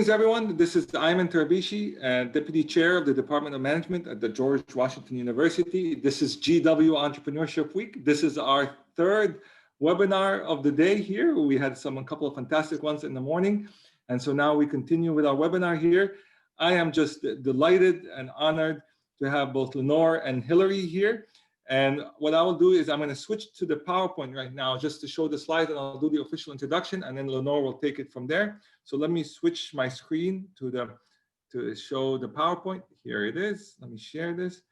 Greetings, everyone. This is Ayman Tarabishi, Deputy Chair of the Department of Management at the George Washington University. This is GW Entrepreneurship Week. This is our third webinar of the day here. We had a couple of fantastic ones in the morning. And so now we continue with our webinar here. I am just delighted and honored to have both Lenore and Hilary here. And what I will do is I'm going to switch to the PowerPoint right now just to show the slides, and I'll do the official introduction, and then Lenore will take it from there. So let me switch my screen to show the PowerPoint. Here it is. Let me share this.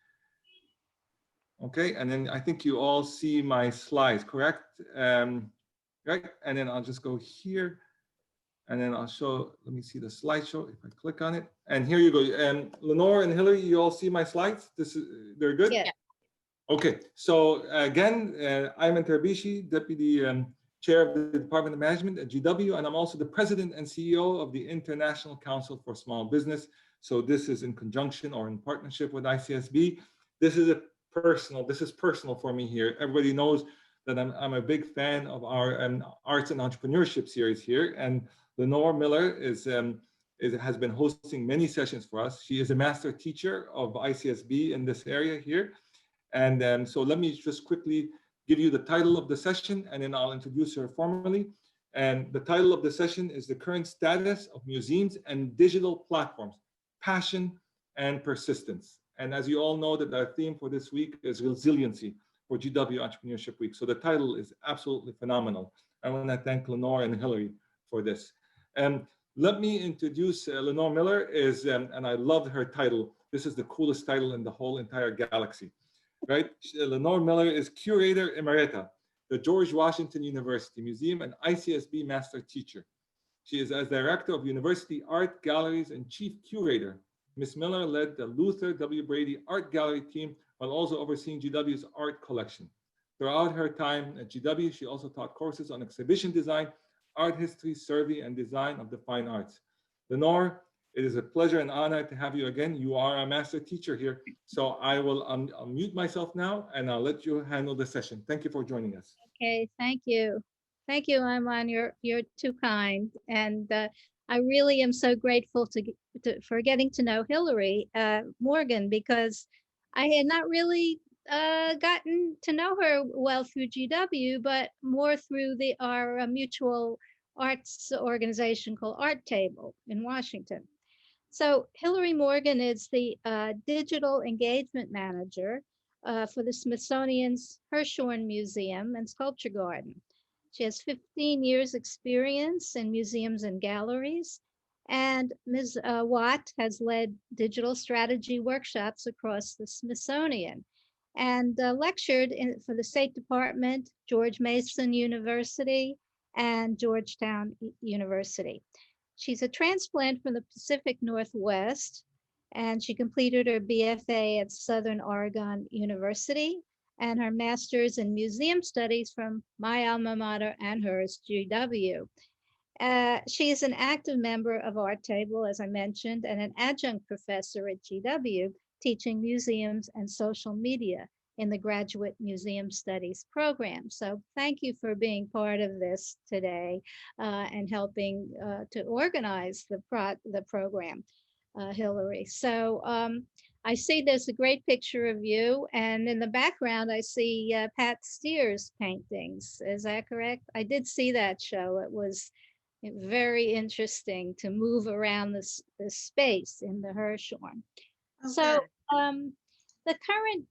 Okay, and then I think you all see my slides, correct? Right, and then I'll just go here, and then I'll show. Let me see the slideshow if I click on it. And here you go. Lenore and Hilary, you all see my slides? They're good. Yeah. Okay, so again, I'm Tarabishi, Deputy Chair of the Department of Management at GW, and I'm also the President and CEO of the International Council for Small Business. So this is in conjunction or in partnership with ICSB. This is personal for me here. Everybody knows that I'm a big fan of our Arts and Entrepreneurship series here, and Lenore Miller has been hosting many sessions for us. She is a master teacher of ICSB in this area here. And so let me just quickly give you the title of the session, and then I'll introduce her formally. And the title of the session is The Current Status of Museums and Digital Platforms, Passion and Persistence. And as you all know, that our theme for this week is resiliency for GW Entrepreneurship Week. So the title is absolutely phenomenal. I want to thank Lenore and Hilary for this. Let me introduce Lenore Miller, and I loved her title. This is the coolest title in the whole entire galaxy. Right, Lenore Miller is Curator Emerita, the George Washington University Museum and ICSB Master Teacher. She is as Director of University Art Galleries and Chief Curator. Ms. Miller led the Luther W. Brady Art Gallery team while also overseeing GW's art collection. Throughout her time at GW, she also taught courses on exhibition design, art history, survey, and design of the fine arts. Lenore, it is a pleasure and honor to have you again. You are a master teacher here. So I will unmute myself now, and I'll let you handle the session. Thank you for joining us. Okay, thank you. Thank you, Ayman. You're too kind. And I really am so grateful for getting to know Hilary-Morgan, because I had not really gotten to know her well through GW, but more through our mutual arts organization called Art Table in Washington. So Hilary-Morgan is the digital engagement manager for the Smithsonian's Hirshhorn Museum and Sculpture Garden. She has 15 years experience in museums and galleries. And Ms. Watt has led digital strategy workshops across the Smithsonian and lectured for the State Department, George Mason University, and Georgetown University. She's a transplant from the Pacific Northwest, and she completed her BFA at Southern Oregon University and her master's in museum studies from my alma mater and hers, GW. She is an active member of Art Table, as I mentioned, and an adjunct professor at GW, teaching museums and social media in the Graduate Museum Studies program. So thank you for being part of this today and helping to organize the program, Hilary. So I see there's a great picture of you, and in the background I see Pat Steer's paintings. Is that correct? I did see that show. It was very interesting to move around this space in the Hirshhorn. Okay. So the current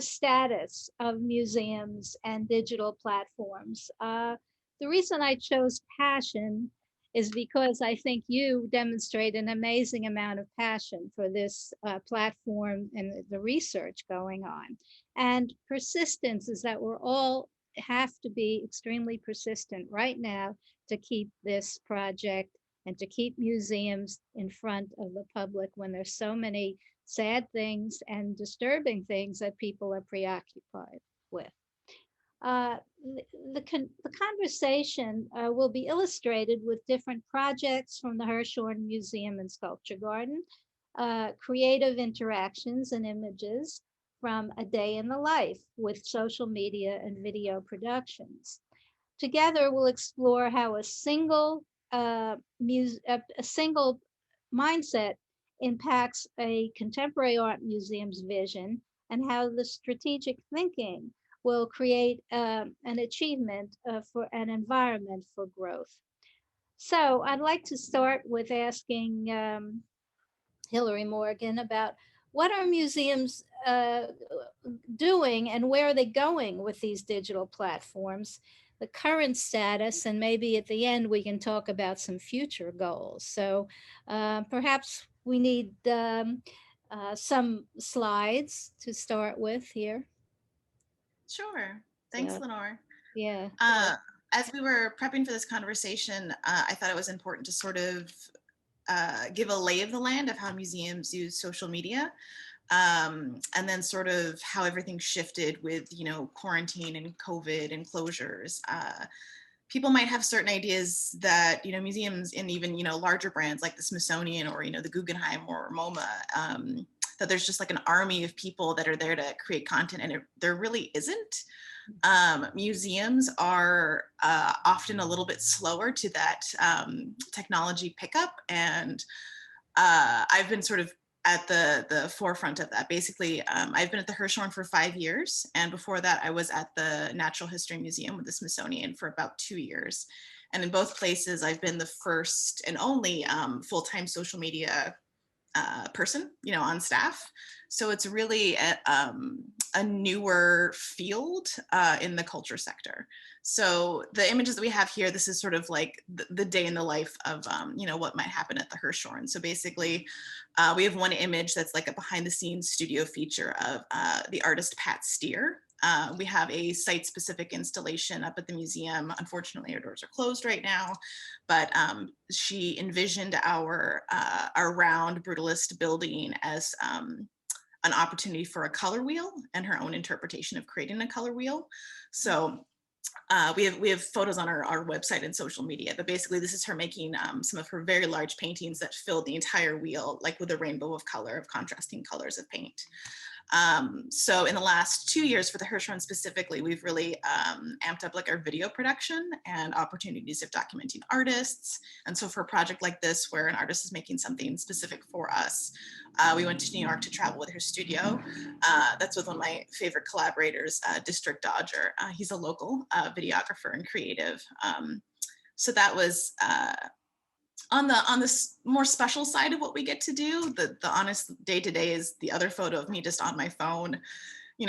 status of museums and digital platforms. The reason I chose passion is because I think you demonstrate an amazing amount of passion for this platform and the research going on. And persistence is that we're all have to be extremely persistent right now to keep this project and to keep museums in front of the public when there's so many sad things and disturbing things that people are preoccupied with. The conversation will be illustrated with different projects from the Hirshhorn Museum and Sculpture Garden, creative interactions and images from a day in the life with social media and video productions. Together, we'll explore how a single mindset impacts a contemporary art museum's vision and how the strategic thinking will create an achievement for an environment for growth. So I'd like to start with asking Hilary-Morgan about what are museums doing and where are they going with these digital platforms, the current status, and maybe at the end we can talk about some future goals. So perhaps we need some slides to start with here. Sure. Thanks, So, Lenore. yeah. As we were prepping for this conversation, I thought it was important to sort of give a lay of the land of how museums use social media, and then sort of how everything shifted with, quarantine and COVID and closures. People might have certain ideas that, museums and even, larger brands like the Smithsonian or, the Guggenheim or MoMA, that there's just like an army of people that are there to create content, and there really isn't. Museums are often a little bit slower to that technology pickup, and I've been sort of at the forefront of that. Basically, I've been at the Hirshhorn for 5 years, and before that I was at the Natural History Museum with the Smithsonian for about 2 years. And in both places, I've been the first and only full-time social media person, on staff. So it's really a newer field in the culture sector. So the images that we have here, this is sort of like the day in the life of, what might happen at the Hirshhorn. So basically, we have one image that's like a behind the scenes studio feature of the artist Pat Steer. We have a site-specific installation up at the museum. Unfortunately, our doors are closed right now, but she envisioned our round brutalist building as an opportunity for a color wheel and her own interpretation of creating a color wheel. So we have photos on our website and social media, but basically this is her making some of her very large paintings that fill the entire wheel, like with a rainbow of color, of contrasting colors of paint. So in the last 2 years for the Hirshhorn specifically, we've really amped up like our video production and opportunities of documenting artists. And so for a project like this, where an artist is making something specific for us, we went to New York to travel with her studio. That's with one of my favorite collaborators, District Dodger. He's a local videographer and creative. So that was on the more special side of what we get to do. The honest day-to-day is the other photo of me just on my phone,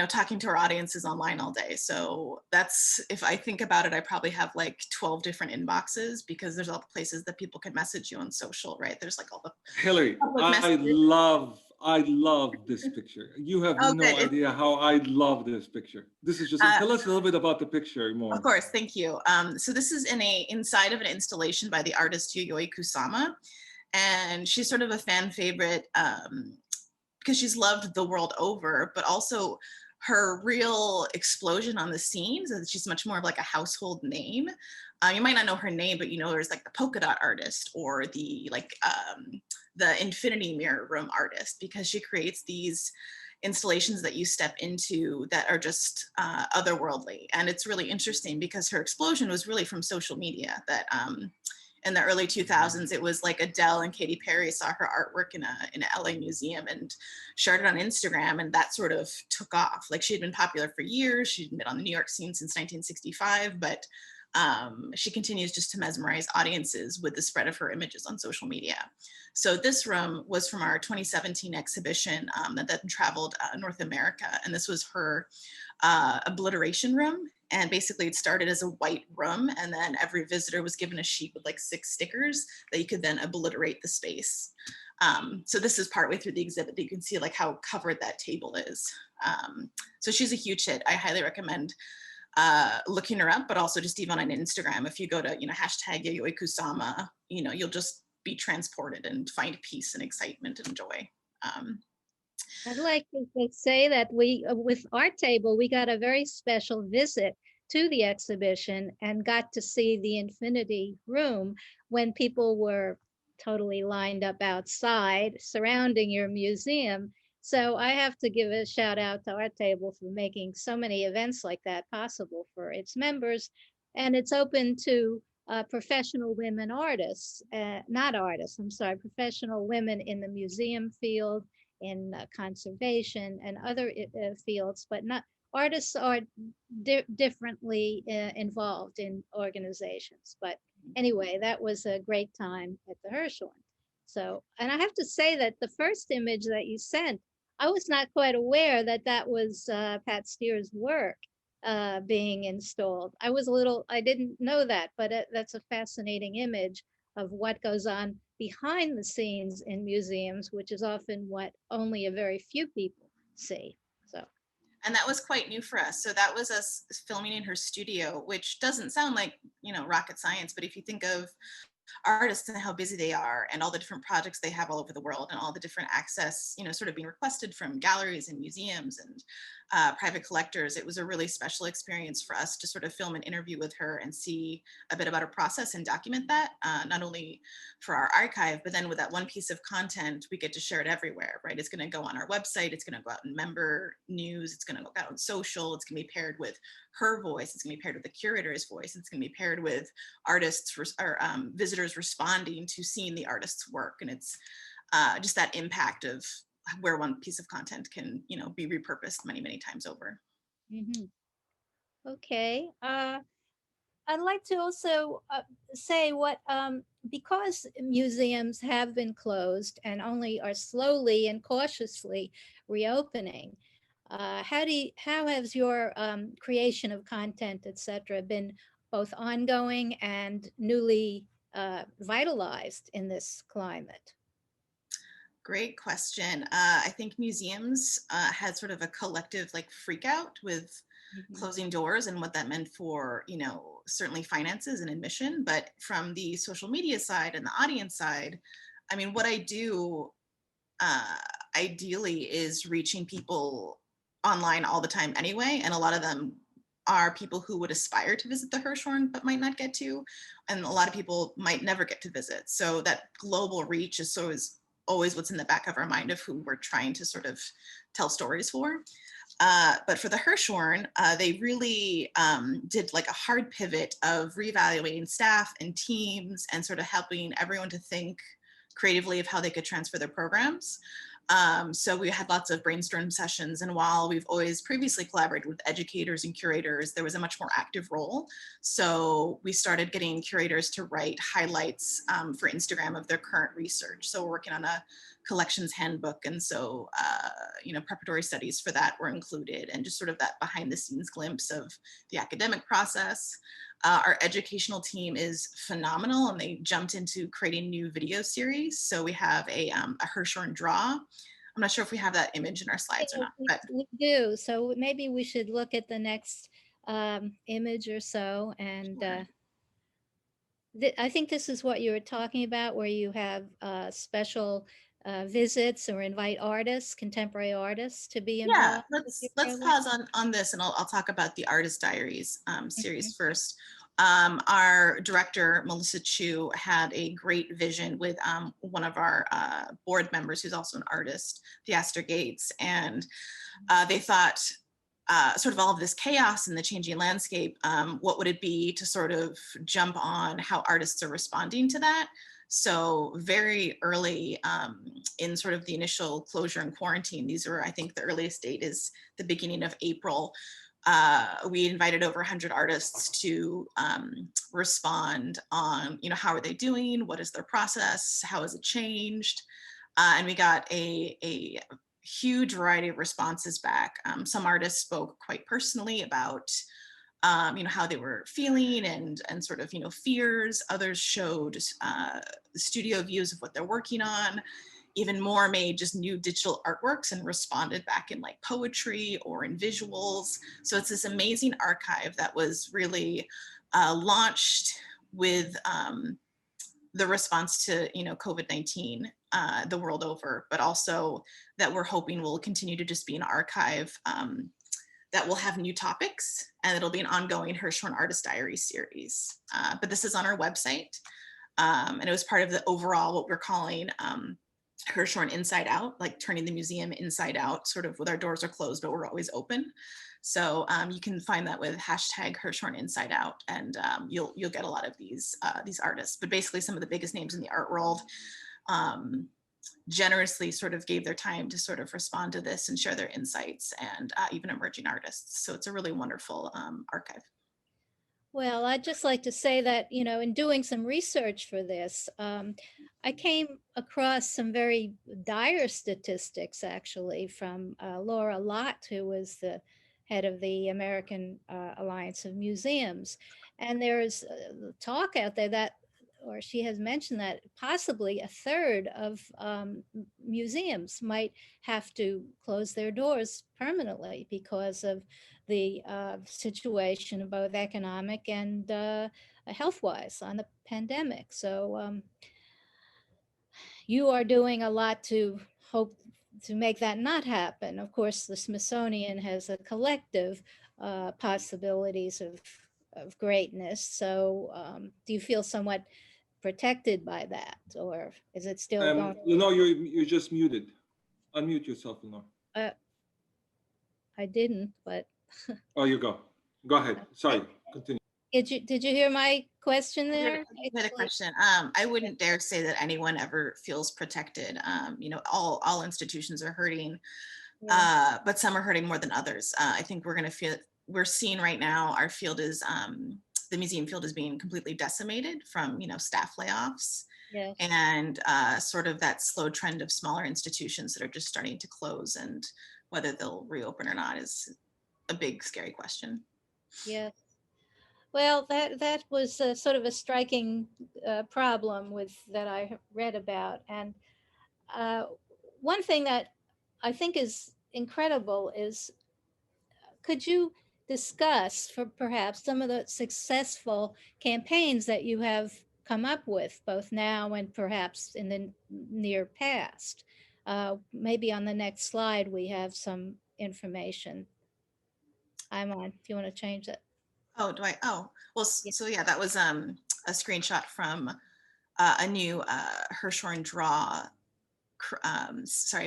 talking to our audiences online all day. So that's, if I think about it, I probably have like 12 different inboxes, because there's all the places that people can message you on social, right? There's like all the Hilary, I love this picture. You have no idea how I love this picture. This is just, tell us a little bit about the picture more. Of course, thank you. So this is inside of an installation by the artist Yayoi Kusama. And she's sort of a fan favorite because she's loved the world over, but also her real explosion on the scene, so that she's much more of like a household name. You might not know her name, but there's like the polka dot artist, or the infinity mirror room artist, because she creates these installations that you step into that are just otherworldly. And it's really interesting because her explosion was really from social media. That in the early 2000s, it was like Adele and Katy Perry saw her artwork in an LA museum and shared it on Instagram, and that sort of took off. Like, she had been popular for years. She'd been on the New York scene since 1965, but she continues just to mesmerize audiences with the spread of her images on social media. So this room was from our 2017 exhibition that then traveled North America, and this was her obliteration room. And basically it started as a white room, and then every visitor was given a sheet with like 6 stickers that you could then obliterate the space. So this is partway through the exhibit that you can see like how covered that table is. So she's a huge hit. I highly recommend looking her up, but also just even on Instagram. If you go to, hashtag Yayoi Kusama, you'll just be transported and find peace and excitement and joy. I'd like to say that we, with our table, we got a very special visit to the exhibition and got to see the Infinity Room when people were totally lined up outside surrounding your museum. So I have to give a shout out to our table for making so many events like that possible for its members. And it's open to professional women artists, not artists, I'm sorry, professional women in the museum field, in conservation and other fields, but not artists are differently involved in organizations. But anyway, that was a great time at the Hirshhorn. So, and I have to say that the first image that you sent, I was not quite aware that that was Pat Steer's work being installed. I didn't know that, but that's a fascinating image of what goes on behind the scenes in museums, which is often what only a very few people see. So, and that was quite new for us. So that was us filming in her studio, which doesn't sound like, rocket science, but if you think of artists and how busy they are and all the different projects they have all over the world and all the different access, sort of being requested from galleries and museums and private collectors, it was a really special experience for us to sort of film an interview with her and see a bit about her process and document that, not only for our archive, but then with that one piece of content, we get to share it everywhere, right? It's going to go on our website. It's going to go out in member news. It's going to go out on social. It's going to be paired with her voice. It's going to be paired with the curator's voice. It's going to be paired with artists or visitors responding to seeing the artist's work. And it's just that impact of where one piece of content can, be repurposed many, many times over. mm-hmm. Okay. I'd like to also say what, because museums have been closed and only are slowly and cautiously reopening, how has your creation of content, etc., been both ongoing and newly vitalized in this climate? Great question. I think museums had sort of a collective freak out with closing doors and what that meant for, certainly finances and admission. But from the social media side and the audience side, I mean, what I do ideally is reaching people online all the time anyway. And a lot of them are people who would aspire to visit the Hirshhorn but might not get to. And a lot of people might never get to visit. So that global reach is always what's in the back of our mind of who we're trying to sort of tell stories for. But for the Hirshhorn, they really did a hard pivot of reevaluating staff and teams and sort of helping everyone to think creatively of how they could transfer their programs. So we had lots of brainstorm sessions, and while we've always previously collaborated with educators and curators, there was a much more active role. So we started getting curators to write highlights for Instagram of their current research. So we're working on a collections handbook, and so preparatory studies for that were included, and just sort of that behind the scenes glimpse of the academic process. Our educational team is phenomenal, and they jumped into creating new video series. So we have a Hirshhorn draw. I'm not sure if we have that image in our slides or not. But we do. So maybe we should look at the next image or so. And sure. I think this is what you were talking about, where you have special visits or invite artists, contemporary artists, to be involved. Yeah, let's pause on this, and I'll talk about the Artist Diaries series first. Our director, Melissa Chu, had a great vision with one of our board members, who's also an artist, Theaster Gates, and they thought, sort of all of this chaos and the changing landscape, what would it be to sort of jump on how artists are responding to that? So very early in sort of the initial closure and quarantine, these were, I think the earliest date is the beginning of April. We invited over 100 artists to respond on, how are they doing? What is their process? How has it changed? And we got a huge variety of responses back. Some artists spoke quite personally about how they were feeling and sort of, fears. Others showed studio views of what they're working on. Even more made just new digital artworks and responded back in poetry or in visuals. So it's this amazing archive that was really launched with the response to COVID-19 the world over, but also that we're hoping will continue to just be an archive that will have new topics, and it'll be an ongoing Hirshhorn Artist Diaries series. But this is on our website, and it was part of the overall what we're calling Hirshhorn inside out, like turning the museum inside out, sort of with our doors are closed, but we're always open. So you can find that with hashtag Hirshhorn inside out, and you'll get a lot of these artists. But basically, some of the biggest names in the art world generously sort of gave their time to sort of respond to this and share their insights, and even emerging artists. So it's a really wonderful archive. Well, I'd just like to say that, you know, in doing some research for this, I came across some very dire statistics actually from Laura Lott, who was the head of the American Alliance of Museums. And there's talk out there that, or she has mentioned that possibly a third of museums might have to close their doors permanently because of the situation, both economic and health-wise on the pandemic. So you are doing a lot to hope to make that not happen. Of course, the Smithsonian has a collective possibilities of greatness. So do you feel somewhat protected by that, or is it still going? Lenore, you're just muted. Unmute yourself, Lenore. I didn't, but Oh, you go. Go ahead. Sorry. Continue. did you hear my question there? I had a question. I wouldn't dare say that anyone ever feels protected. You know, all institutions are hurting, Yeah. but some are hurting more than others. I think we're seeing right now, our field is, the museum field is being completely decimated from, you know, staff layoffs. Yes. And sort of that slow trend of smaller institutions that are just starting to close, and whether they'll reopen or not is a big, scary question. Yes. Well, that was sort of a striking problem with that I read about, and one thing that I think is incredible is, could you discuss for perhaps some of the successful campaigns that you have come up with, both now and perhaps in the near past? Maybe on the next slide we have some information. I'm on. If you want to change that. Oh, do I? Oh, well, Yeah. so yeah, that was a screenshot from a new Hirshhorn Draw,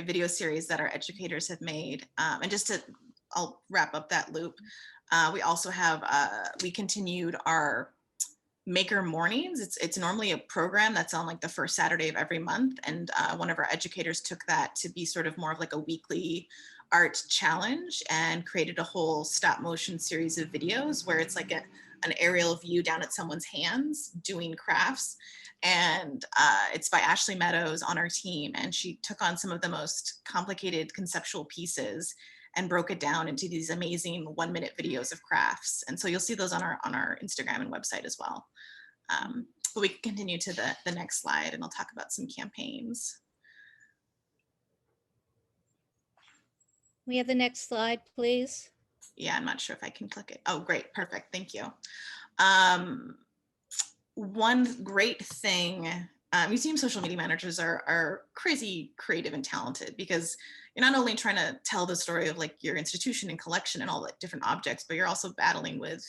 video series that our educators have made. And just to, I'll wrap up that loop. We also have, we continued our Maker Mornings. It's normally a program that's on like the first Saturday of every month. And one of our educators took that to be sort of more of like a weekly art challenge and created a whole stop motion series of videos where it's like an aerial view down at someone's hands doing crafts. And it's by Ashley Meadows on our team. And she took on some of the most complicated conceptual pieces and broke it down into these amazing 1-minute videos of crafts. And so you'll see those on our Instagram and website as well. But we can continue to the next slide and I'll talk about some campaigns. We have the next slide, please. Yeah, I'm not sure if I can click it. Oh, great, perfect, thank you. One great thing, museum social media managers are crazy creative and talented, because you're not only trying to tell the story of like your institution and collection and all the different objects, but you're also battling with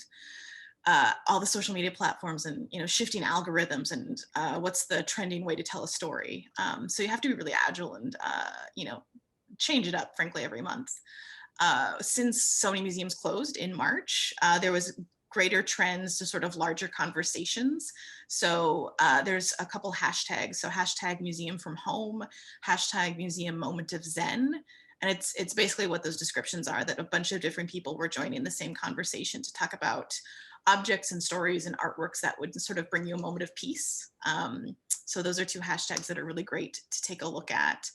all the social media platforms and, you know, shifting algorithms and what's the trending way to tell a story. So you have to be really agile and, you know, change it up, frankly, every month. Since so many museums closed in March, there was greater trends to sort of larger conversations. So there's a couple hashtags. So hashtag museum from home, hashtag museum moment of zen. And it's basically what those descriptions are, that a bunch of different people were joining the same conversation to talk about objects and stories and artworks that would sort of bring you a moment of peace. So those are two hashtags that are really great to take a look at.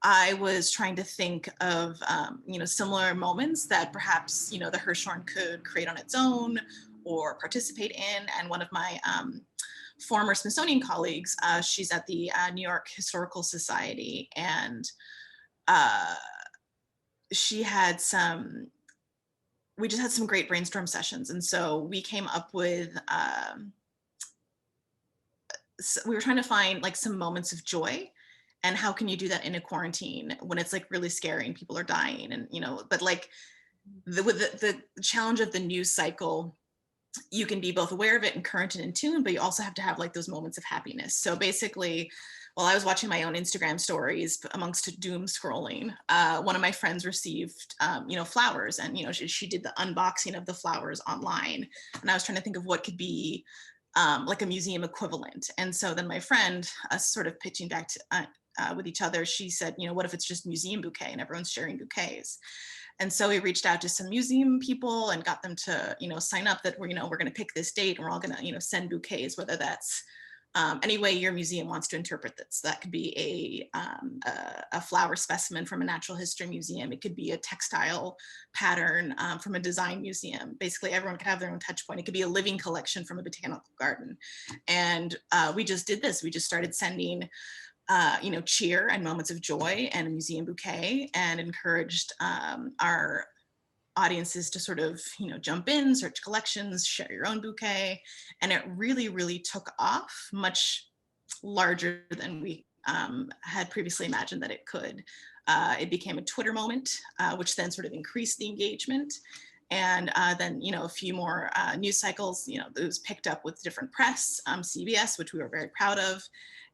I was trying to think of, you know, similar moments that perhaps, you know, the Hirshhorn could create on its own or participate in. And one of my former Smithsonian colleagues, she's at the New York Historical Society, and she had we just had some great brainstorm sessions. And so we came up with, we were trying to find like some moments of joy. And how can you do that in a quarantine when it's like really scary and people are dying, and, you know, but like with the challenge of the news cycle you can be both aware of it and current and in tune, but you also have to have like those moments of happiness. So basically, while I was watching my own Instagram stories amongst doom scrolling, one of my friends received, flowers, and she did the unboxing of the flowers online, and I was trying to think of what could be like a museum equivalent. And so then my friend, sort of pitching back to, with each other, she said, what if it's just museum bouquet and everyone's sharing bouquets? And so we reached out to some museum people and got them to, sign up that we're going to pick this date and we're all going to, send bouquets, whether that's any way your museum wants to interpret this. So that could be a flower specimen from a natural history museum. It could be a textile pattern from a design museum. Basically, everyone could have their own touch point. It could be a living collection from a botanical garden. And we just did this. We just started sending cheer and moments of joy and a museum bouquet, and encouraged our audiences to sort of, jump in, search collections, share your own bouquet. And it really, really took off, much larger than we had previously imagined that it could. It became a Twitter moment, which then sort of increased the engagement. And then, a few more news cycles, it was picked up with different press, CBS, which we were very proud of.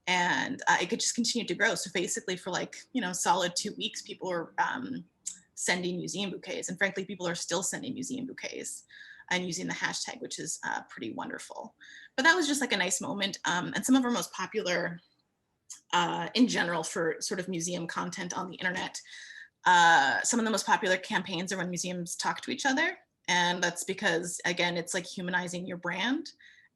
And it could just continue to grow. So basically for like, solid 2 weeks, people were sending museum bouquets. And frankly, people are still sending museum bouquets and using the hashtag, which is pretty wonderful. But that was just like a nice moment. And some of our most popular, in general, for sort of museum content on the internet, some of the most popular campaigns are when museums talk to each other. And that's because, again, it's like humanizing your brand,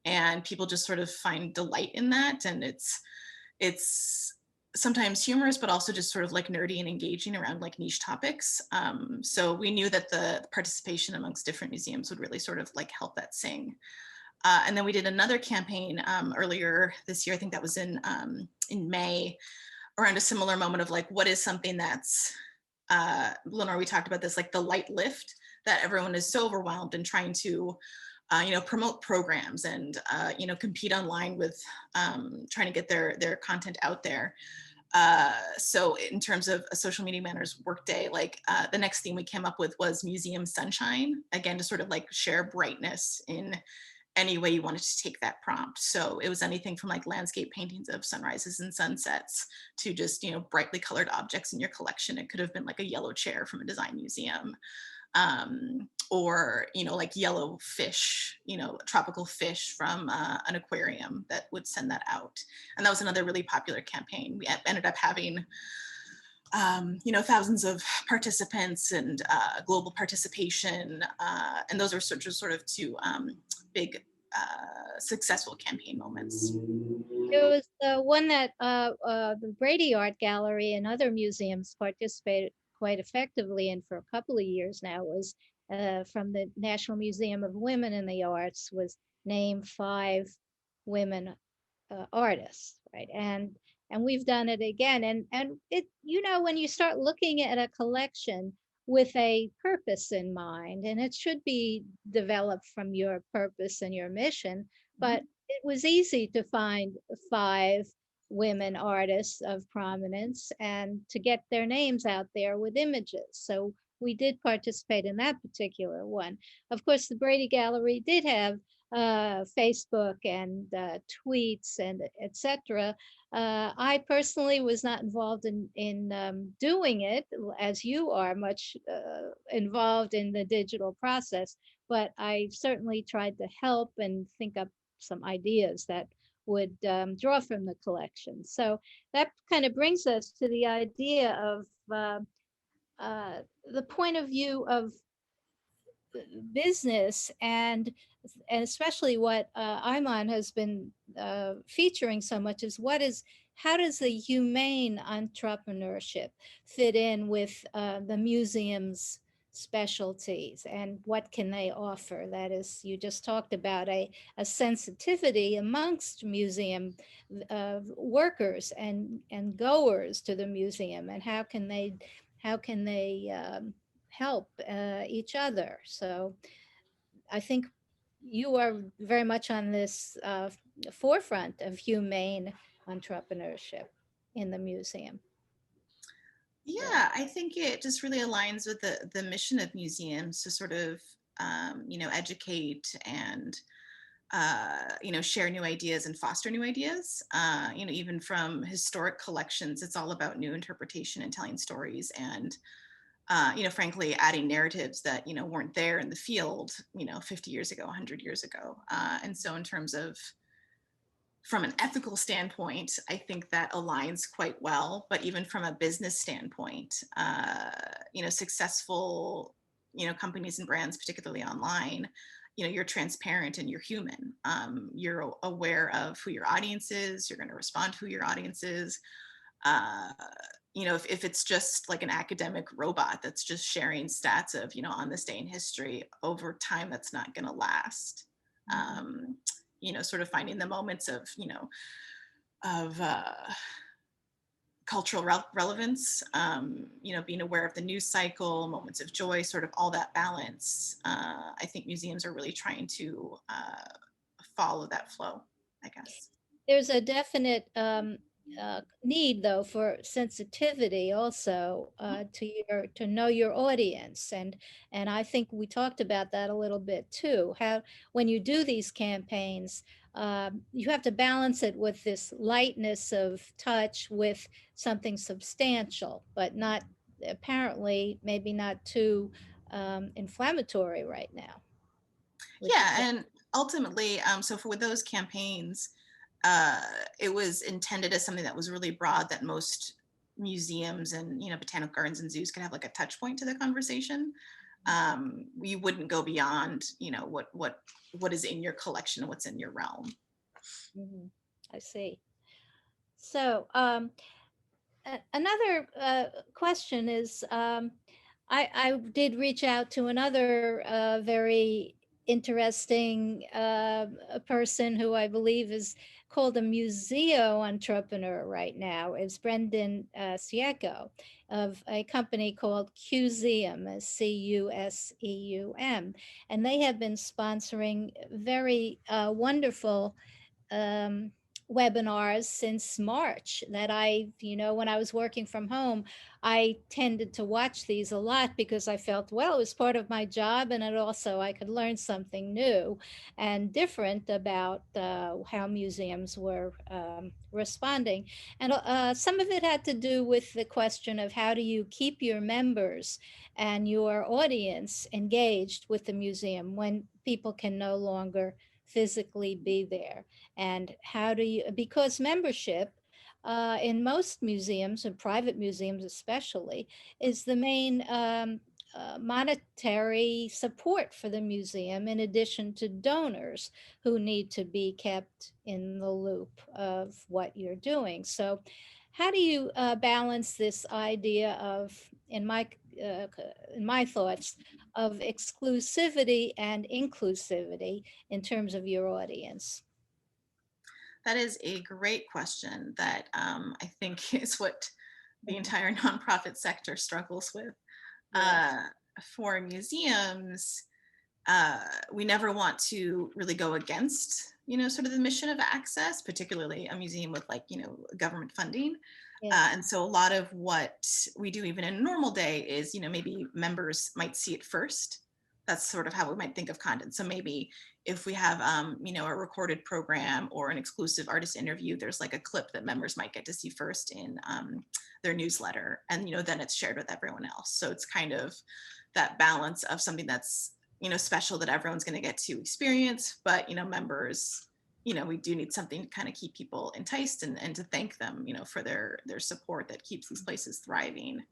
and people just sort of find delight in that. And it's sometimes humorous, but also just sort of like nerdy and engaging around like niche topics. So we knew that the participation amongst different museums would really sort of like help that sing. And then we did another campaign earlier this year. I think that was in May, around a similar moment of like, what is something that's, Lenore, we talked about this, like the light lift that everyone is so overwhelmed and trying to, promote programs and, compete online with trying to get their content out there. So in terms of a social media manager's workday, like the next thing we came up with was Museum Sunshine, again, to sort of like share brightness in any way you wanted to take that prompt. So it was anything from like landscape paintings of sunrises and sunsets to just, brightly colored objects in your collection. It could have been like a yellow chair from a design museum, or, like yellow fish, tropical fish from an aquarium that would send that out. And that was another really popular campaign. We ended up having thousands of participants and global participation. And those are sort of two big successful campaign moments. There was the one that the Brady Art Gallery and other museums participated quite effectively in for a couple of years now, was from the National Museum of Women in the Arts, was name 5 women artists, right? And we've done it again. And it, when you start looking at a collection with a purpose in mind, and it should be developed from your purpose and your mission, but it was easy to find 5 women artists of prominence and to get their names out there with images. So we did participate in that particular one. Of course, the Brady Gallery did have Facebook and tweets and etc. I personally was not involved in doing it, as you are much involved in the digital process, but I certainly tried to help and think up some ideas that would draw from the collection. So that kind of brings us to the idea of the point of view of business, and especially what Iman has been featuring so much is how does the humane entrepreneurship fit in with the museum's specialties, and what can they offer? That is, you just talked about a sensitivity amongst museum workers and goers to the museum, and how can they help each other. So I think you are very much on this forefront of humane entrepreneurship in the museum. Yeah, I think it just really aligns with the mission of museums to sort of educate and share new ideas and foster new ideas. Even from historic collections, it's all about new interpretation and telling stories and, frankly, adding narratives that, weren't there in the field, 50 years ago, 100 years ago. And so in terms of, from an ethical standpoint, I think that aligns quite well. But even from a business standpoint, successful, companies and brands, particularly online, you're transparent and you're human. You're aware of who your audience is. You're going to respond to who your audience is. If it's just like an academic robot that's just sharing stats of, on this day in history, over time, that's not going to last. Sort of finding the moments of, cultural relevance, being aware of the news cycle, moments of joy, sort of all that balance. I think museums are really trying to follow that flow, I guess. There's a definite need, though, for sensitivity also to know your audience, and I think we talked about that a little bit too. How when you do these campaigns, you have to balance it with this lightness of touch with something substantial, but not apparently maybe not too inflammatory right now. Yeah, and ultimately, so with those campaigns, it was intended as something that was really broad, that most museums and botanical gardens and zoos could have like a touch point to the conversation. You wouldn't go beyond what is in your collection, what's in your realm. I see. So another question is, I did reach out to another very interesting person who I believe is called a Museo Entrepreneur right now. It's Brendan Cieco of a company called Cuseum, Cuseum. And they have been sponsoring very wonderful um, webinars since March that when I was working from home, I tended to watch these a lot because I felt, well, it was part of my job, and it also I could learn something new and different about how museums were responding. And some of it had to do with the question of how do you keep your members and your audience engaged with the museum when people can no longer physically be there. And how do you, because membership in most museums, and private museums especially, is the main monetary support for the museum, in addition to donors who need to be kept in the loop of what you're doing. So how do you balance this idea of, in my thoughts, of exclusivity and inclusivity in terms of your audience? That is a great question that I think is what the entire nonprofit sector struggles with. Yes. For museums, we never want to really go against, sort of the mission of access, particularly a museum with government funding. Yes. And so a lot of what we do, even in a normal day, is, maybe members might see it first. That's sort of how we might think of content. So maybe if we have, a recorded program or an exclusive artist interview, there's like a clip that members might get to see first in their newsletter, and then it's shared with everyone else. So it's kind of that balance of something that's special that everyone's going to get to experience, but members, we do need something to kind of keep people enticed and to thank them, for their support that keeps these places thriving.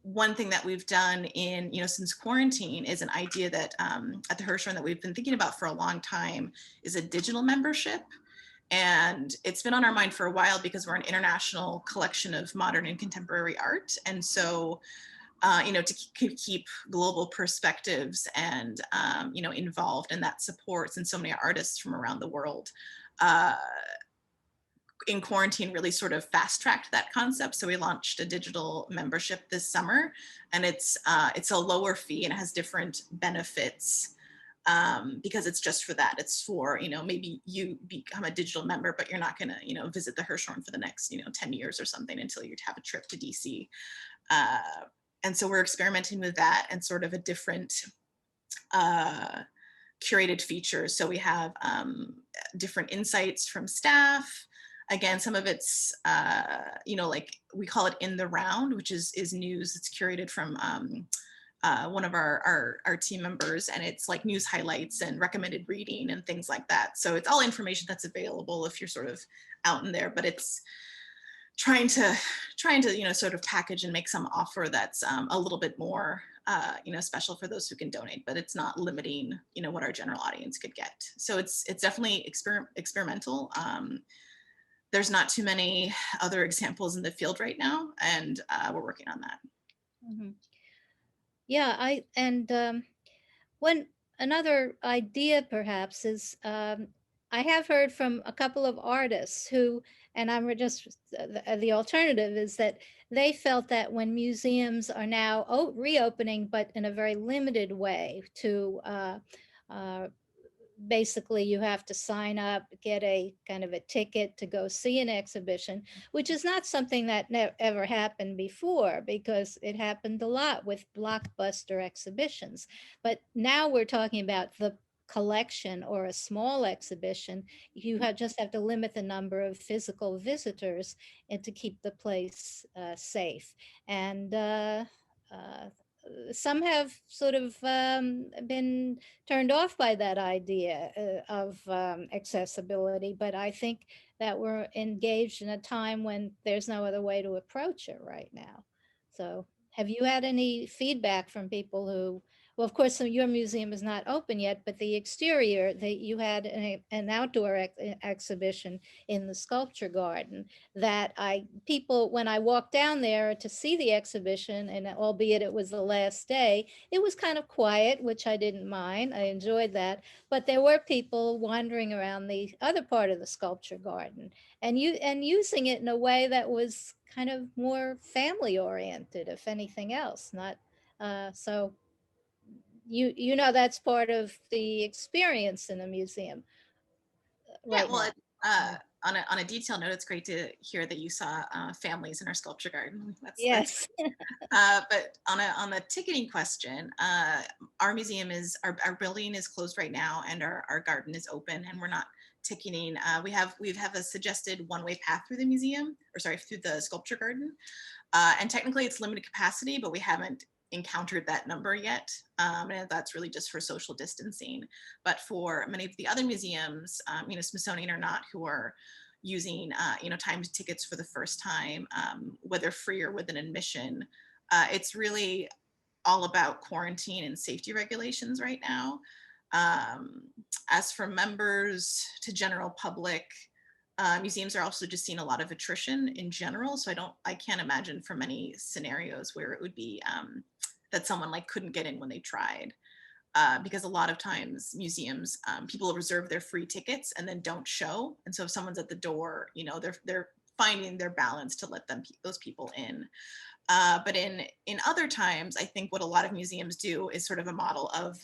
One thing that we've done in, since quarantine is an idea that at the Hirshhorn that we've been thinking about for a long time is a digital membership. And it's been on our mind for a while because we're an international collection of modern and contemporary art. And so, to keep global perspectives and, involved, and that supports, and so many artists from around the world, in quarantine really sort of fast tracked that concept. So we launched a digital membership this summer, and it's a lower fee and it has different benefits because it's just for that. It's for, maybe you become a digital member, but you're not going to, visit the Hirshhorn for the next, 10 years or something until you have a trip to DC. And so we're experimenting with that and sort of a different curated features. So we have different insights from staff. Again, some of it's, like we call it in the round, which is news. It's curated from one of our team members, and it's like news highlights and recommended reading and things like that. So it's all information that's available if you're sort of out in there, but it's trying to sort of package and make some offer that's a little bit more special for those who can donate, but it's not limiting what our general audience could get. So it's definitely experimental. There's not too many other examples in the field right now, and we're working on that. Mhm. Yeah, one another idea perhaps is I have heard from a couple of artists who, and I'm just the alternative is that they felt that when museums are now reopening, but in a very limited way to uh, basically you have to sign up, get a kind of a ticket to go see an exhibition, which is not something that ever happened before because it happened a lot with blockbuster exhibitions. But now we're talking about the collection or a small exhibition. You just have to limit the number of physical visitors and to keep the place safe. And some have sort of been turned off by that idea of accessibility, but I think that we're engaged in a time when there's no other way to approach it right now. So have you had any feedback from people who, well, of course, so your museum is not open yet, but the exterior, that you had an outdoor exhibition in the sculpture garden that people, when I walked down there to see the exhibition, and albeit it was the last day, it was kind of quiet, which I didn't mind. I enjoyed that. But there were people wandering around the other part of the sculpture garden and using it in a way that was kind of more family oriented, if anything else. Not so that's part of the experience in a museum right Well, now. on a detailed note, it's great to hear that you saw families in our sculpture garden. That's Yes. but on the ticketing question, our museum our building is closed right now, and our garden is open, and we're not ticketing. We have a suggested one-way path through the museum, or sorry, through the sculpture garden, and technically it's limited capacity, but we haven't encountered that number yet, and that's really just for social distancing. But for many of the other museums, Smithsonian or not, who are using timed tickets for the first time, whether free or with an admission, it's really all about quarantine and safety regulations right now. As for members to general public, museums are also just seeing a lot of attrition in general. So I can't imagine for many scenarios where it would be that someone couldn't get in when they tried. Because a lot of times museums, people reserve their free tickets and then don't show. And so if someone's at the door, they're finding their balance to let those people in. But in other times, I think what a lot of museums do is sort of a model of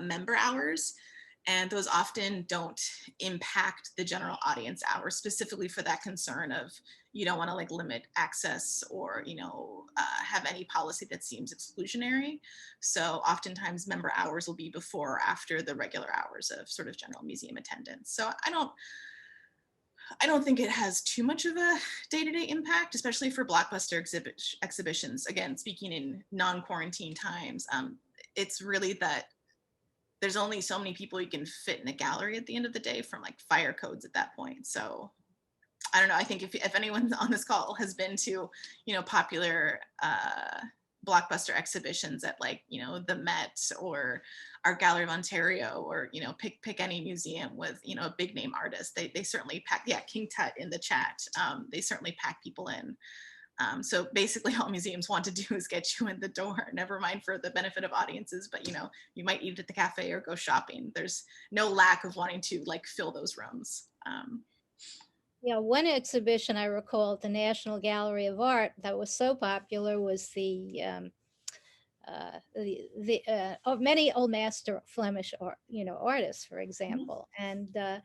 member hours. And those often don't impact the general audience hours, specifically for that concern of you don't want to limit access or have any policy that seems exclusionary. So oftentimes member hours will be before or after the regular hours of sort of general museum attendance. So I don't think it has too much of a day-to-day impact, especially for blockbuster exhibitions. Again, speaking in non-quarantine times, it's really that there's only so many people you can fit in a gallery at the end of the day from fire codes at that point. So I don't know. I think if anyone on this call has been to, popular blockbuster exhibitions at the Met or our Gallery of Ontario or, pick any museum with, a big name artist, they certainly pack, King Tut in the chat. They certainly pack people in. So basically all museums want to do is get you in the door, never mind for the benefit of audiences, but you might eat at the cafe or go shopping. There's no lack of wanting to fill those rooms. Yeah, one exhibition I recall at the National Gallery of Art that was so popular was the many old master Flemish artists, for example. And I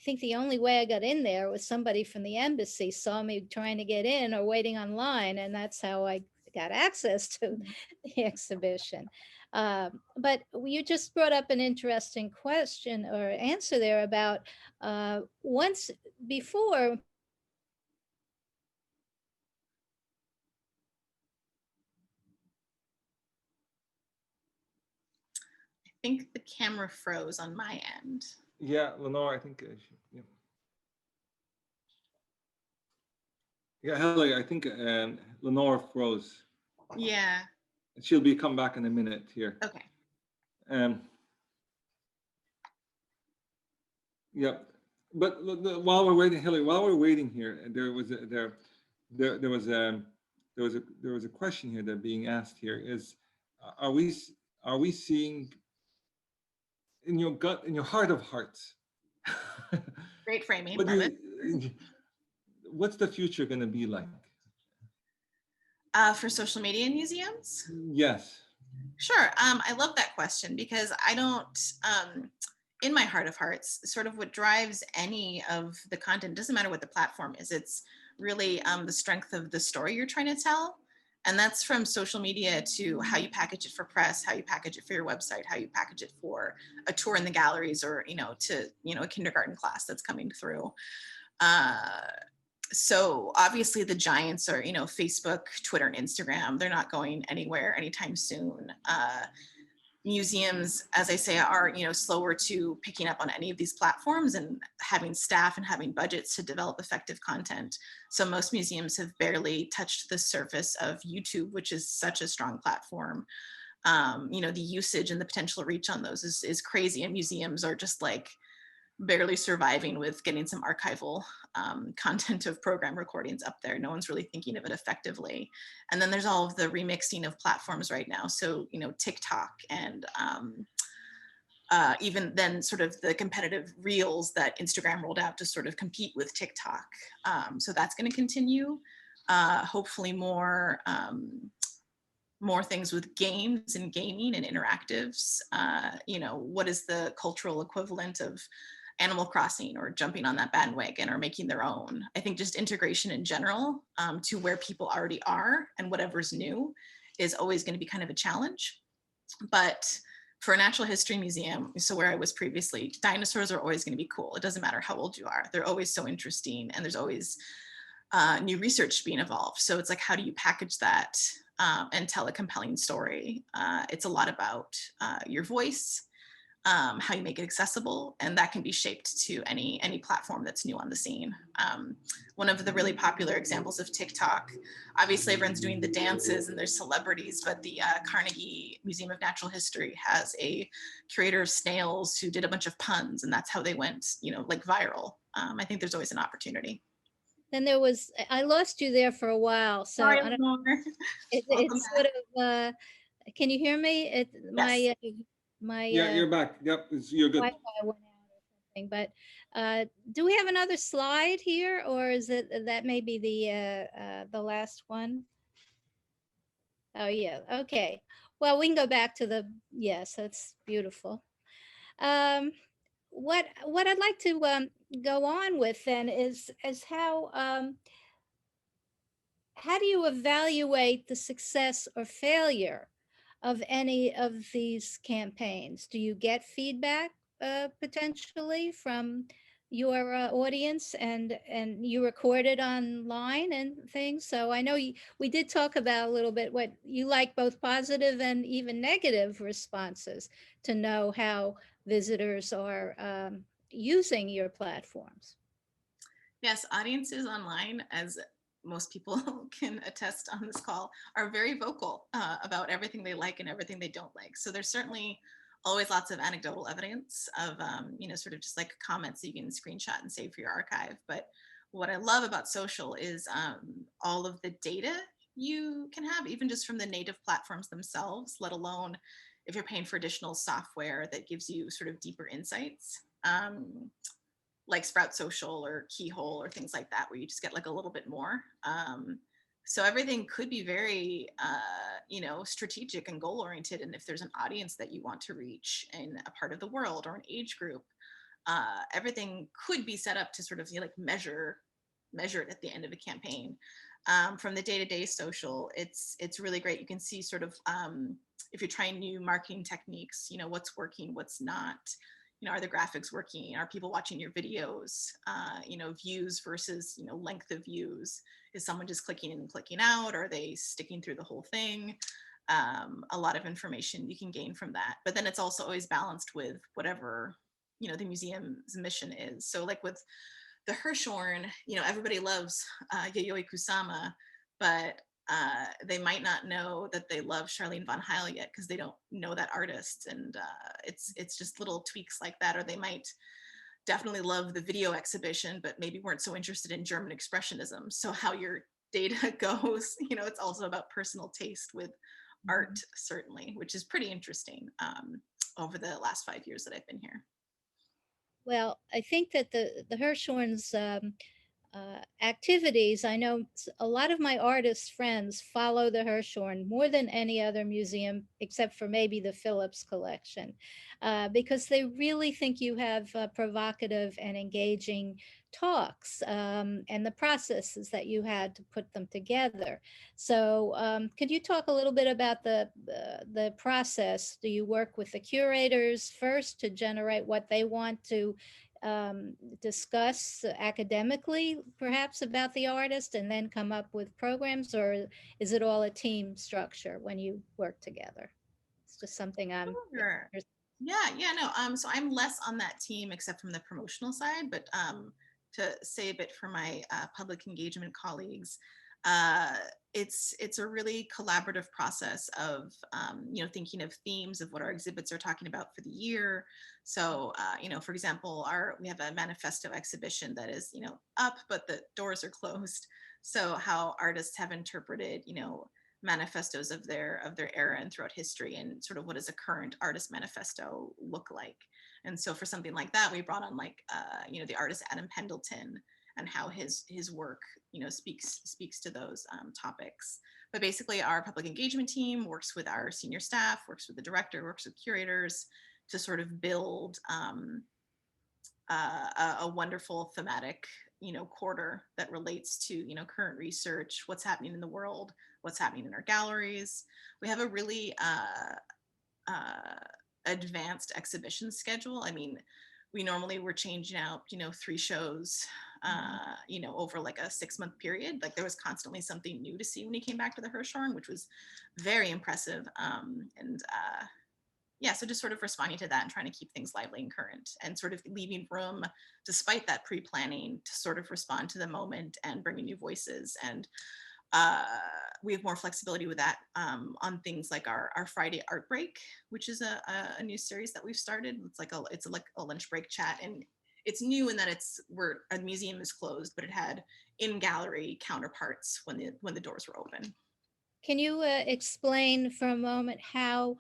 think the only way I got in there was somebody from the embassy saw me trying to get in or waiting online, and that's how I got access to the exhibition. But you just brought up an interesting question or answer there about once before. I think the camera froze on my end. Yeah, Lenore, I think. Yeah. Yeah, Hilary, I think Lenore froze. Yeah. She'll be come back in a minute here. Okay. Um, yeah, but while we're waiting, Hilary, while we're waiting here, there was a question here that being asked here is, are we seeing in your gut, in your heart of hearts? Great framing. What do Love you, it. what's the future going to be like? For social media and museums? Yes. Sure. I love that question because I don't, in my heart of hearts, sort of what drives any of the content, doesn't matter what the platform is, it's really the strength of the story you're trying to tell. And that's from social media to how you package it for press, how you package it for your website, how you package it for a tour in the galleries, or, to, a kindergarten class that's coming through. So obviously the giants are, Facebook, Twitter, and Instagram. They're not going anywhere anytime soon. Museums, as I say, are, slower to picking up on any of these platforms and having staff and having budgets to develop effective content. So most museums have barely touched the surface of YouTube, which is such a strong platform. The usage and the potential reach on those is crazy, and museums are just like barely surviving with getting some archival content of program recordings up there. No one's really thinking of it effectively. And then there's all of the remixing of platforms right now. So, TikTok and even then sort of the competitive reels that Instagram rolled out to sort of compete with TikTok. So that's going to continue. Hopefully more things with games and gaming and interactives. What is the cultural equivalent of Animal Crossing or jumping on that bandwagon or making their own? I think just integration in general to where people already are and whatever's new is always going to be kind of a challenge. But for a natural history museum, so where I was previously, dinosaurs are always going to be cool. It doesn't matter how old you are. They're always so interesting, and there's always new research being evolved. So it's like, how do you package that and tell a compelling story? It's a lot about your voice, how you make it accessible, and that can be shaped to any platform that's new on the scene. One of the really popular examples of TikTok, obviously everyone's doing the dances and there's celebrities, but the Carnegie Museum of Natural History has a curator of snails who did a bunch of puns, and that's how they went, like viral. I think there's always an opportunity. Then there was, I lost you there for a while, so Sorry, I don't, Lenore. it's sort of, can you hear me? Yes. My Yeah, you're back. Yep, you're good. Wi-Fi went out or something. But do we have another slide here, or is it that may be the last one? Oh yeah, okay. Well, we can go back to the, yes, that's beautiful. What I'd like to go on with then is how do you evaluate the success or failure of any of these campaigns? Do you get feedback potentially from your audience, and you record it online and things? So I know we did talk about a little bit what you like, both positive and even negative responses, to know how visitors are using your platforms. Yes, audiences online, as most people can attest on this call, are very vocal about everything they like and everything they don't like. So there's certainly always lots of anecdotal evidence of, sort of just like comments that you can screenshot and save for your archive. But what I love about social is all of the data you can have, even just from the native platforms themselves, let alone if you're paying for additional software that gives you sort of deeper insights. Like Sprout Social or Keyhole or things like that, where you just get like a little bit more. So everything could be very, strategic and goal oriented. And if there's an audience that you want to reach in a part of the world or an age group, everything could be set up to sort of measure it at the end of a campaign. from the day-to-day social, it's really great. You can see sort of if you're trying new marketing techniques, you know, what's working, what's not. You know, are the graphics working? Are people watching your videos? You know, views versus, you know, length of views. Is someone just clicking in and clicking out? Or are they sticking through the whole thing? A lot of information you can gain from that. But then it's also always balanced with whatever, you know, the museum's mission is. So like with the Hirshhorn, you know, everybody loves Yayoi Kusama, but they might not know that they love Charlene von Heil yet because they don't know that artist. And it's just little tweaks like that. Or they might definitely love the video exhibition, but maybe weren't so interested in German Expressionism. So how your data goes, you know, it's also about personal taste with art, certainly, which is pretty interesting over the last 5 years that I've been here. Well, I think that the Hirshhorn's activities, I know a lot of my artist friends follow the Hirshhorn more than any other museum, except for maybe the Phillips collection, because they really think you have provocative and engaging talks and the processes that you had to put them together. So could you talk a little bit about the process? Do you work with the curators first to generate what they want to discuss academically, perhaps about the artist, and then come up with programs, or is it all a team structure when you work together? It's just something I'm. Sure. Yeah, no. So I'm less on that team except from the promotional side, but to say a bit for my public engagement colleagues, uh, it's a really collaborative process of you know, thinking of themes of what our exhibits are talking about for the year. So you know, for example, we have a manifesto exhibition that is, you know, up, but the doors are closed. So how artists have interpreted, you know, manifestos of their era and throughout history, and sort of what does a current artist manifesto look like. And so for something like that, we brought on like you know, the artist Adam Pendleton, and how his work, you know, speaks to those topics. But basically our public engagement team works with our senior staff, works with the director, works with curators to sort of build a wonderful thematic, you know, quarter that relates to, you know, current research, what's happening in the world, what's happening in our galleries. We have a really advanced exhibition schedule. I mean, we normally were changing out, you know, 3 shows, you know, over like a 6-month period. Like there was constantly something new to see when he came back to the Hirshhorn, which was very impressive. And yeah, so just sort of responding to that and trying to keep things lively and current, and sort of leaving room, despite that pre-planning, to sort of respond to the moment and bringing new voices. And we have more flexibility with that on things like our Friday art break, which is a new series that we've started. It's like a lunch break chat, and it's new in that a museum is closed, but it had in-gallery counterparts when the doors were open. Can you explain for a moment how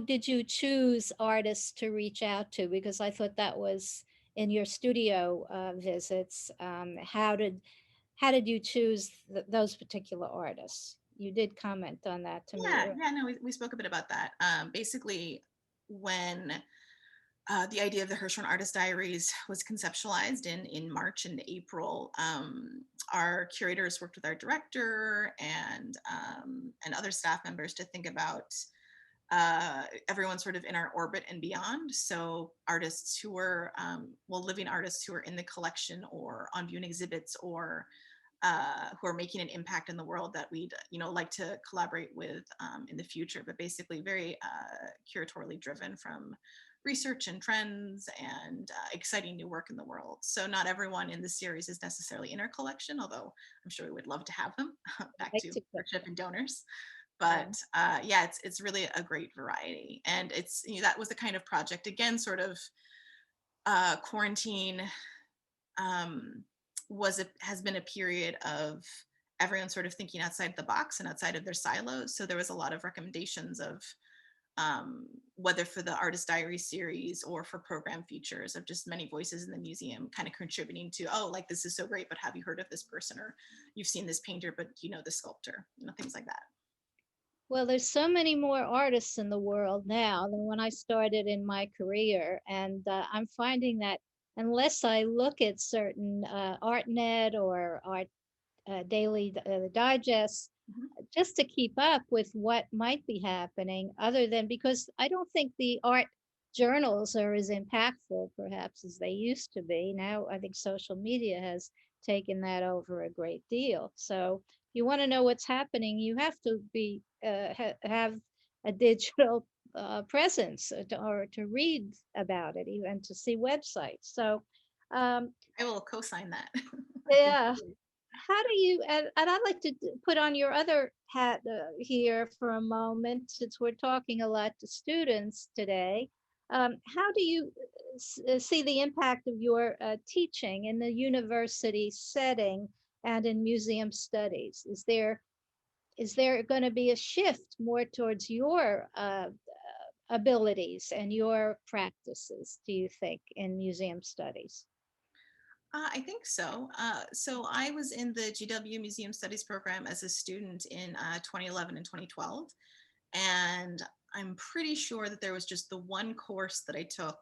did you choose artists to reach out to? Because I thought that was in your studio visits. How did you choose those particular artists? You did comment on that to me. Yeah, no, we spoke a bit about that. Basically, when the idea of the Hirshhorn Artist Diaries was conceptualized in March and April, our curators worked with our director and other staff members to think about everyone sort of in our orbit and beyond. So artists who were, living artists who are in the collection or on viewing exhibits, or who are making an impact in the world that we'd, you know, like to collaborate with in the future, but basically very curatorially driven from research and trends and exciting new work in the world. So not everyone in the series is necessarily in our collection, although I'm sure we would love to have them back to worship and donors. But yeah, it's really a great variety. And it's, you know, that was the kind of project, again, sort of quarantine has been a period of everyone sort of thinking outside the box and outside of their silos. So there was a lot of recommendations of whether for the Artist Diary series or for program features, of just many voices in the museum kind of contributing to, oh, like, this is so great, but have you heard of this person? Or you've seen this painter, but you know the sculptor, you know, things like that. Well, there's so many more artists in the world now than when I started in my career. And I'm finding that unless I look at certain ArtNet or daily digests, Mhm. just to keep up with what might be happening, other than because I don't think the art journals are as impactful perhaps as they used to be. Now I think social media has taken that over a great deal. So if you want to know what's happening, you have to be have a digital presence, or to read about it, even to see websites. So um, I will co-sign that. I think yeah, how do you, and I'd like to put on your other hat here for a moment, since we're talking a lot to students today. How do you see the impact of your teaching in the university setting and in museum studies? Is there going to be a shift more towards your abilities and your practices, do you think, in museum studies? I think so. So I was in the GW Museum Studies program as a student in 2011 and 2012. And I'm pretty sure that there was just the one course that I took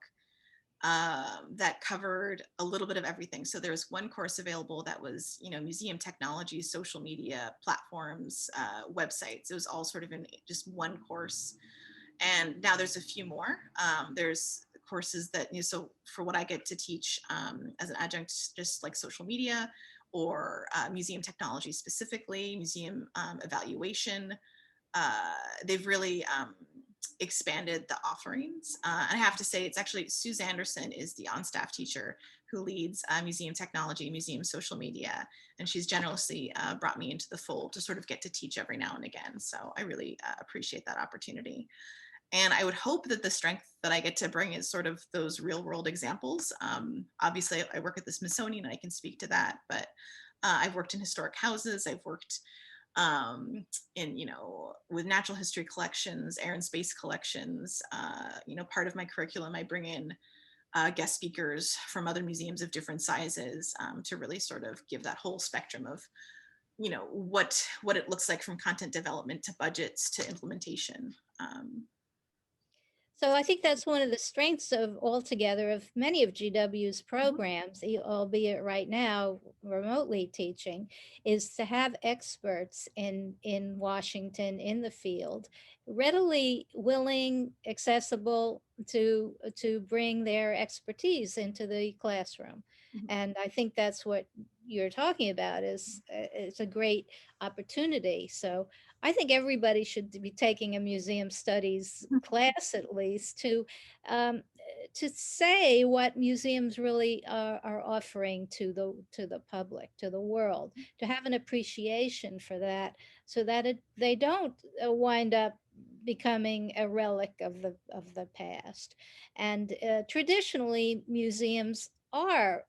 that covered a little bit of everything. So there was one course available that was, museum technology, social media platforms, websites. It was all sort of in just one course. And now there's a few more. There's courses that, so for what I get to teach as an adjunct, just like social media or museum technology specifically, museum evaluation, they've really expanded the offerings. And I have to say, it's actually Suze Anderson is the on-staff teacher who leads museum technology, museum social media, and she's generously brought me into the fold to sort of get to teach every now and again. So I really appreciate that opportunity. And I would hope that the strength that I get to bring is sort of those real world examples. Obviously, I work at the Smithsonian and I can speak to that, but I've worked in historic houses. I've worked in, with natural history collections, air and space collections. Part of my curriculum, I bring in guest speakers from other museums of different sizes to really sort of give that whole spectrum of, what it looks like from content development to budgets to implementation. So I think that's one of the strengths of altogether of many of GW's Mhm. programs, albeit right now remotely teaching, is to have experts in Washington in the field, readily willing, accessible to bring their expertise into the classroom. Mhm. And I think that's what you're talking about is it's a great opportunity. So I think everybody should be taking a museum studies class at least um, to say what museums really are offering to the public, to the world, to have an appreciation for that, so that they don't wind up becoming a relic of the past. And traditionally, museums are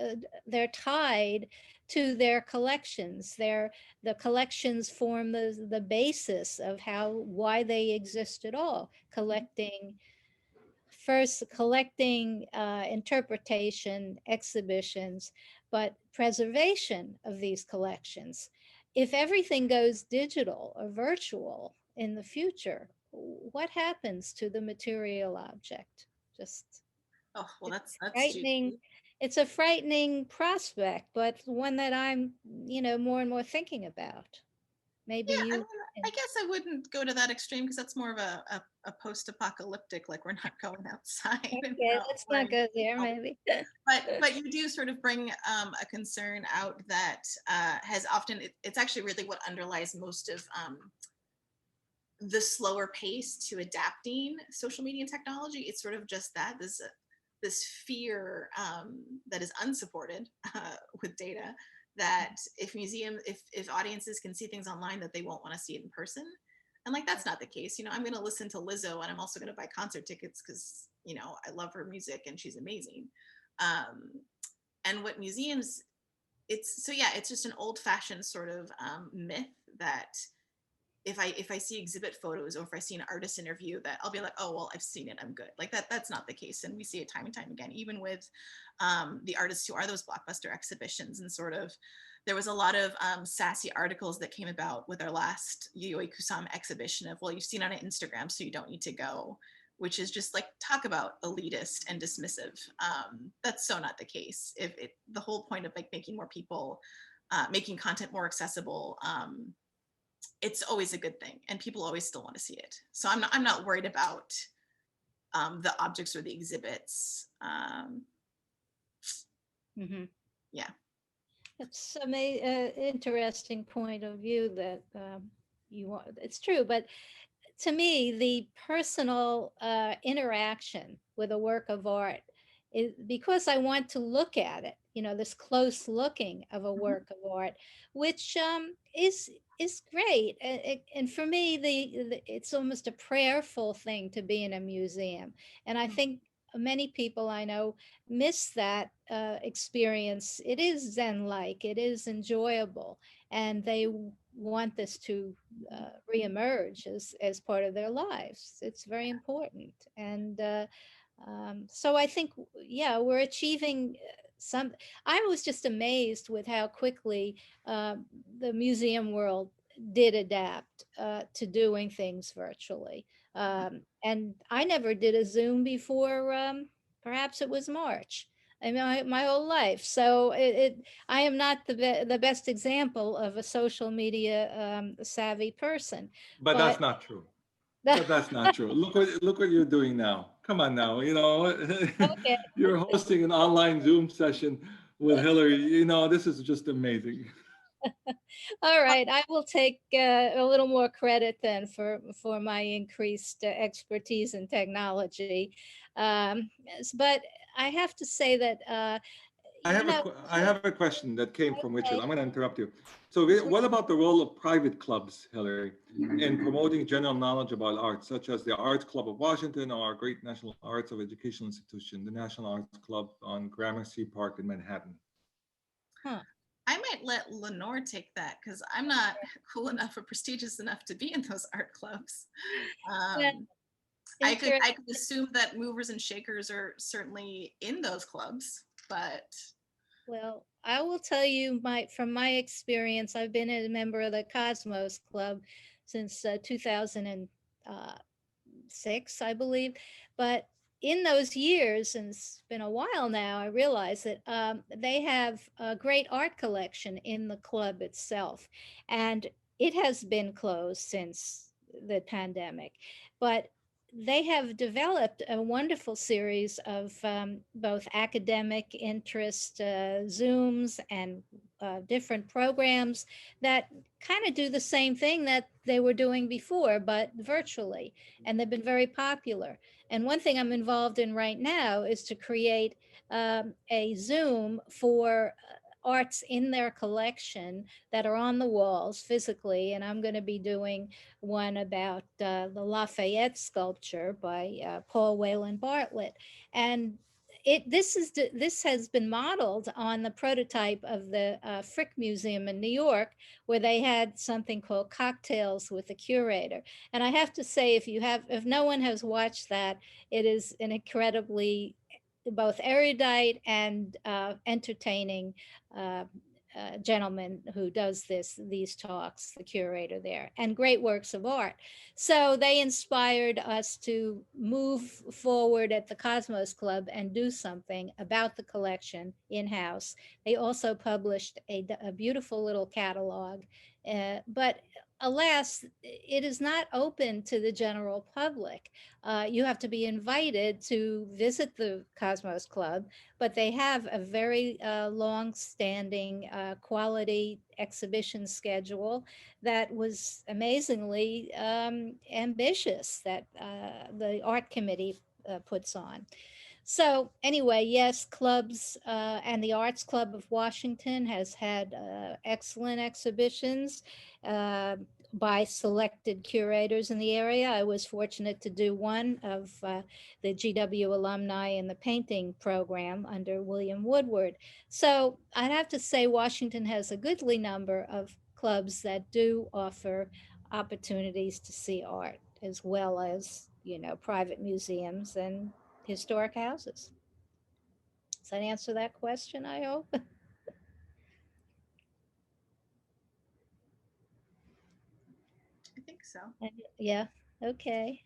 uh, they're tied to their collections. The collections form the basis of why they exist at all. Collecting interpretation, exhibitions, but preservation of these collections. If everything goes digital or virtual in the future, what happens to the material object? Just Oh, well, it's that's frightening. juicy. It's a frightening prospect, but one that I'm, more and more thinking about. Maybe Yeah, I you mean, I can. guess I wouldn't go to that extreme because that's more of a post-apocalyptic, like we're not going outside and Okay, let's not wearing go there, seatbelts. maybe. But you do sort of bring a concern out that has often it's actually really what underlies most of the slower pace to adapting social media and technology. It's sort of just that this fear that is unsupported with data that if audiences can see things online that they won't want to see it in person, and like that's not the case. I'm going to listen to Lizzo and I'm also going to buy concert tickets because I love her music and she's amazing. um, and what museums it's so yeah, it's just an old fashioned sort of myth that if I see exhibit photos or if I see an artist interview that I'll be like, oh well, I've seen it, I'm good. Like that's not the case, and we see it time and time again, even with the artists who are those blockbuster exhibitions. And sort of, there was a lot of sassy articles that came about with our last Yayoi Kusama exhibition of, well, you've seen on Instagram, so you don't need to go, which is just like talk about elitist and dismissive. That's so not the case. If the whole point of like making more people making content more accessible, it's always a good thing, and people always still want to see it. So I'm not worried about the objects or the exhibits. Mhm. Yeah. It's an interesting point of view that you want. It's true, but to me, the personal interaction with a work of art is because I want to look at it, this close looking of a Mhm. work of art, which is great. And for me, it's almost a prayerful thing to be in a museum. And I think many people I know miss that experience. It is Zen-like, it is enjoyable, and they want this to reemerge as part of their lives. It's very important. And so I think, yeah, we're achieving some. I was just amazed with how quickly uh, the museum world did adapt to doing things virtually. And I never did a Zoom before, perhaps it was March. I mean, my whole life. So I am not the best example of a social media savvy person, But that's but not true. But that's not true. Look what you're doing now. Come on now. okay. You're hosting an online Zoom session with Hillary. This is just amazing. All right, I will take a little more credit then for my increased expertise in technology. But I have to say that I you have a know, que- I have a question that came from Richard. okay, I'm going to interrupt you. So, what about the role of private clubs, Hillary, in promoting general knowledge about art, such as the Arts Club of Washington or our great National Arts of Educational Institution, the National Arts Club on Gramercy Park in Manhattan? huh? I might let Lenore take that because I'm not cool enough or prestigious enough to be in those art clubs. Yeah, Um, interesting. I could assume that movers and shakers are certainly in those clubs, but Well, I will tell you from my experience. I've been a member of the Cosmos Club since 2006, I believe. But in those years, and it's been a while now, I realize that they have a great art collection in the club itself, and it has been closed since the pandemic. But they have developed a wonderful series of both academic interest Zooms and different programs that kind of do the same thing that they were doing before, but virtually. And they've been very popular. And one thing I'm involved in right now is to create a Zoom for arts in their collection that are on the walls physically. And I'm going to be doing one about the Lafayette sculpture by Paul Wayland Bartlett. And this has been modeled on the prototype of the Frick Museum in New York, where they had something called Cocktails with the Curator. And I have to say, if no one has watched that, it is an incredibly both erudite and entertaining uh, gentleman who does these talks, the curator there, and great works of art. So they inspired us to move forward at the Cosmos Club and do something about the collection in-house. They also published a beautiful little catalog, but alas, it is not open to the general public. You have to be invited to visit the Cosmos Club, but they have a very long-standing quality exhibition schedule that was amazingly ambitious that the art committee puts on. So anyway, yes, clubs and the Arts Club of Washington has had excellent exhibitions uh, by selected curators in the area. I was fortunate to do one of the GW alumni in the painting program under William Woodward. So I'd have to say Washington has a goodly number of clubs that do offer opportunities to see art, as well as, private museums and historic houses. Does that answer that question, I hope? I think so. Yeah, okay.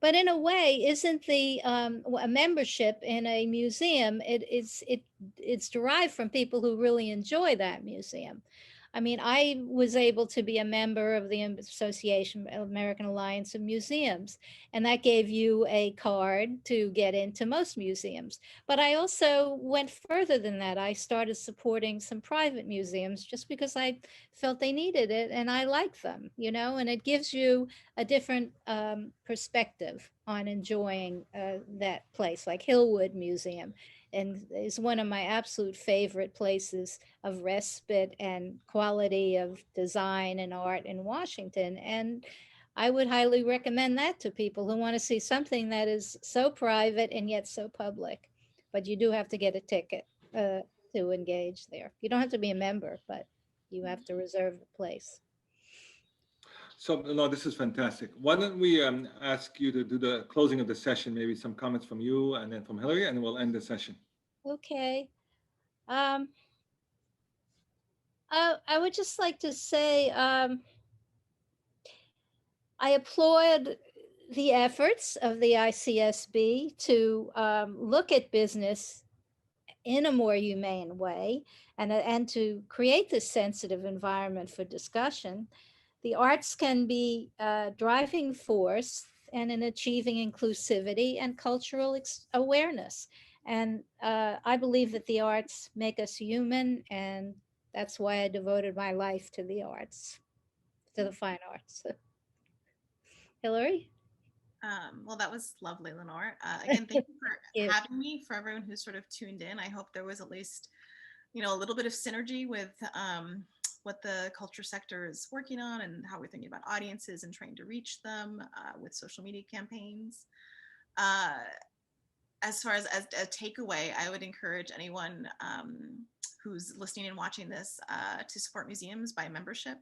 But in a way, isn't the a membership in a museum? It's derived from people who really enjoy that museum. I mean, I was able to be a member of the Association American Alliance of Museums, and that gave you a card to get into most museums. But I also went further than that. I started supporting some private museums just because I felt they needed it and I like them, you know, and it gives you a different perspective on enjoying that place, like Hillwood Museum, and is one of my absolute favorite places of respite and quality of design and art in Washington. And I would highly recommend that to people who want to see something that is so private and yet so public. But you do have to get a ticket to engage there. You don't have to be a member, but you have to reserve the place. So, no, this is fantastic. Why don't we ask you to do the closing of the session, maybe some comments from you and then from Hilary, and we'll end the session. Okay. I would just like to say I applaud the efforts of the ICSB to look at business in a more humane way and to create this sensitive environment for discussion. The arts can be a driving force and in achieving inclusivity and cultural awareness. And I believe that the arts make us human, and that's why I devoted my life to the arts, to the fine arts. Hilary? Well, that was lovely, Lenore. Again, thank you for you. having me. For everyone who's sort of tuned in, I hope there was at least, you know, a little bit of synergy with what the culture sector is working on and how we're thinking about audiences and trying to reach them with social media campaigns. As far as a takeaway, I would encourage anyone who's listening and watching this to support museums by membership,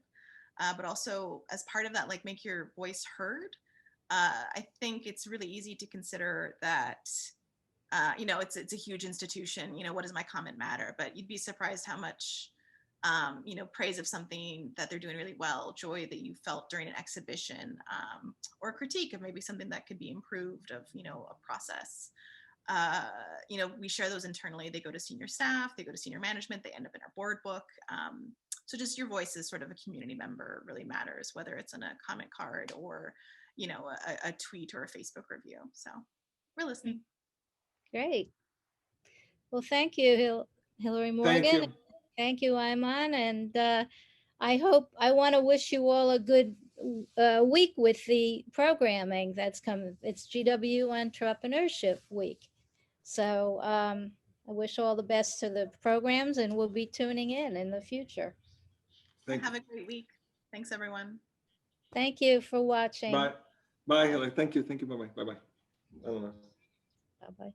but also as part of that, like make your voice heard. I think it's really easy to consider that, you know, it's a huge institution. You know, what does my comment matter? But you'd be surprised how much, you know, praise of something that they're doing really well, joy that you felt during an exhibition, or critique of maybe something that could be improved of, you know, a process. You know, we share those internally. They go to senior staff, they go to senior management, they end up in our board book. So just your voice as sort of a community member really matters, whether it's in a comment card or, you know, a tweet or a Facebook review. So we're listening. Great. Well, thank you, Hilary-Morgan. Thank you. Thank you, Iman. And I want to wish you all a good week with the programming that's coming. It's GW Entrepreneurship Week. So I wish all the best to the programs, and we'll be tuning in the future. Have a great week. Thanks, everyone. Thank you for watching. Bye. Bye, Hilary. Thank you. Thank you. Bye-bye. Bye-bye. Bye-bye.